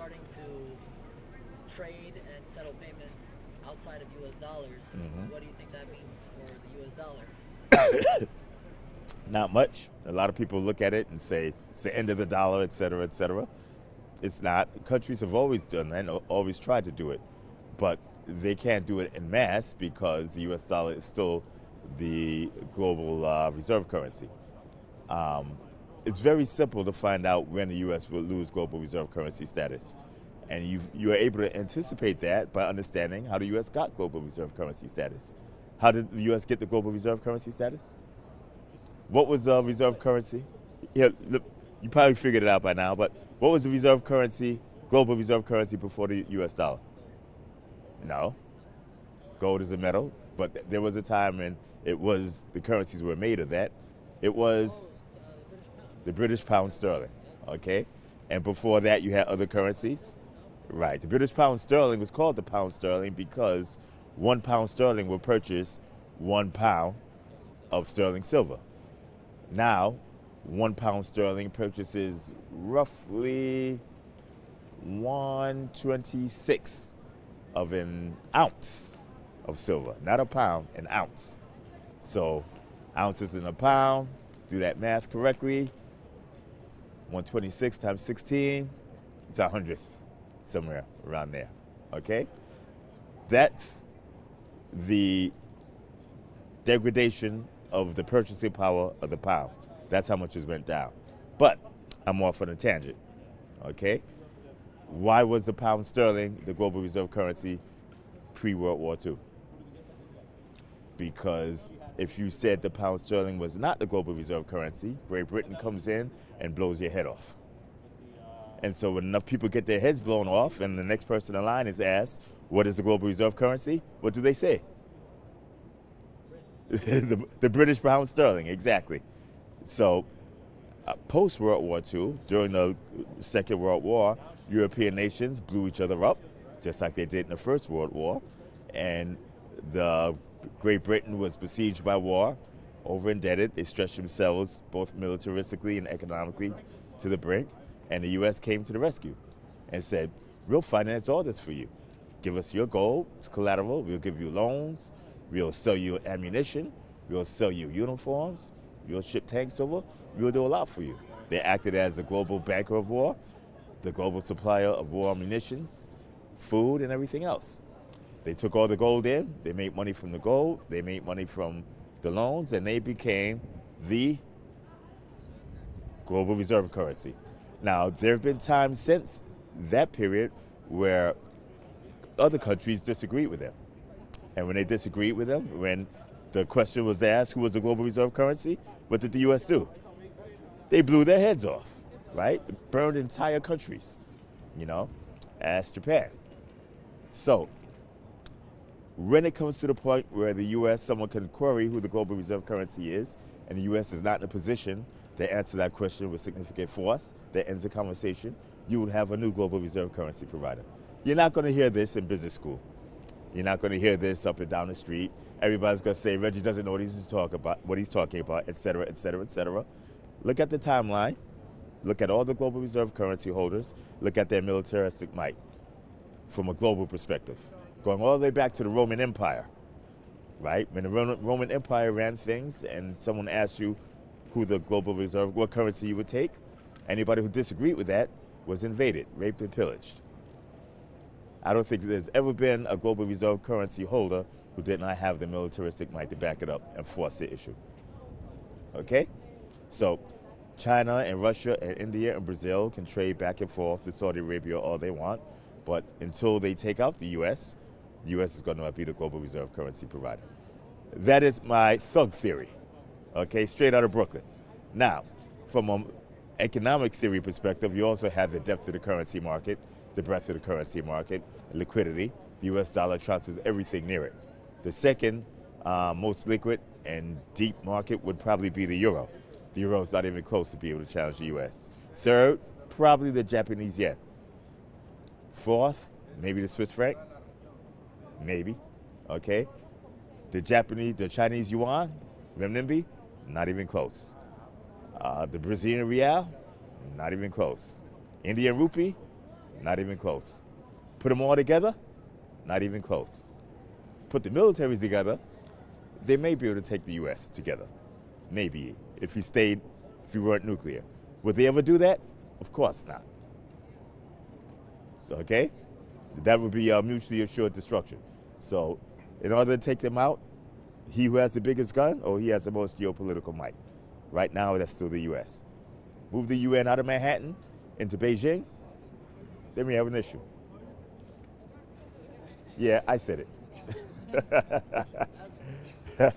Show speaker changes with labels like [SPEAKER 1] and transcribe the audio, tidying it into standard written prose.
[SPEAKER 1] starting to trade and settle payments outside of U.S. dollars. What do you think that means for the U.S. dollar?
[SPEAKER 2] Not much. A lot of people look at it and say it's the end of the dollar, et cetera, et cetera. It's not. Countries have always done that and always tried to do it. But they can't do it in mass because the U.S. dollar is still the global reserve currency. It's very simple to find out when the U.S. will lose global reserve currency status. And you are able to anticipate that by understanding how the U.S. got global reserve currency status. How did the U.S. get the global reserve currency status? What was the reserve currency? Yeah, look, you probably figured it out by now, but what was the reserve currency, global reserve currency before the U.S. dollar? No. Gold is a metal, but there was a time when the currencies were made of that. It was the British pound sterling, okay? And before that, you had other currencies. Right, the British pound sterling was called the pound sterling because 1 pound sterling will purchase 1 pound of sterling silver. Now, 1 pound sterling purchases roughly 1/26 of an ounce of silver, not a pound, an ounce. So, ounces in a pound, do that math correctly, 126 times 16, it's 100th, somewhere around there, okay? That's the degradation of the purchasing power of the pound. That's how much it went down. But I'm off on a tangent, okay? Why was the pound sterling the global reserve currency pre-World War II? Because if you said the pound sterling was not the global reserve currency, Great Britain comes in and blows your head off. And so when enough people get their heads blown off and the next person in line is asked, what is the global reserve currency? What do they say? the British pound sterling, exactly. So post-World War II, during the Second World War, European nations blew each other up, just like they did in the First World War. And Great Britain was besieged by war, over-indebted. They stretched themselves both militaristically and economically to the brink. And the U.S. came to the rescue and said, we'll finance all this for you. Give us your gold, it's collateral, we'll give you loans, we'll sell you ammunition, we'll sell you uniforms, we'll ship tanks over, we'll do a lot for you. They acted as a global banker of war, the global supplier of war munitions, food, and everything else. They took all the gold in, they made money from the gold, they made money from the loans, and they became the global reserve currency. Now, there have been times since that period where other countries disagreed with them. And when they disagreed with them, when the question was asked who was the global reserve currency, what did the U.S. do? They blew their heads off, right? Burned entire countries, ask Japan. So, when it comes to the point where the U.S., someone can query who the global reserve currency is, and the U.S. is not in a position to answer that question with significant force, that ends the conversation, you would have a new global reserve currency provider. You're not going to hear this in business school. You're not going to hear this up and down the street. Everybody's going to say, Reggie doesn't know what he's talking about, et cetera, et cetera, et cetera. Look at the timeline. Look at all the global reserve currency holders. Look at their militaristic might from a global perspective. Going all the way back to the Roman Empire, right? When the Roman Empire ran things and someone asked you who the global reserve, what currency you would take, anybody who disagreed with that was invaded, raped, and pillaged. I don't think there's ever been a global reserve currency holder who did not have the militaristic might to back it up and force the issue. Okay? So China and Russia and India and Brazil can trade back and forth to Saudi Arabia all they want, but until they take out the U.S. is going to be the global reserve currency provider. That is my thug theory, okay, straight out of Brooklyn. Now, from an economic theory perspective, you also have the depth of the currency market, the breadth of the currency market, liquidity. The U.S. dollar transfers everything near it. The second most liquid and deep market would probably be the euro. The euro is not even close to be able to challenge the U.S. Third, probably the Japanese yen. Fourth, maybe the Swiss franc. Maybe, okay? The Chinese yuan, renminbi, not even close. The Brazilian real, not even close. Indian rupee, Not even close. Put them all together? Not even close. Put the militaries together, they may be able to take the U.S. together. Maybe, if we weren't nuclear. Would they ever do that? Of course not. So, okay? That would be mutually assured destruction. So, in order to take them out, he who has the biggest gun, or he has the most geopolitical might. Right now, that's still the U.S. Move the UN out of Manhattan into Beijing, then we have an issue. Yeah, I said it.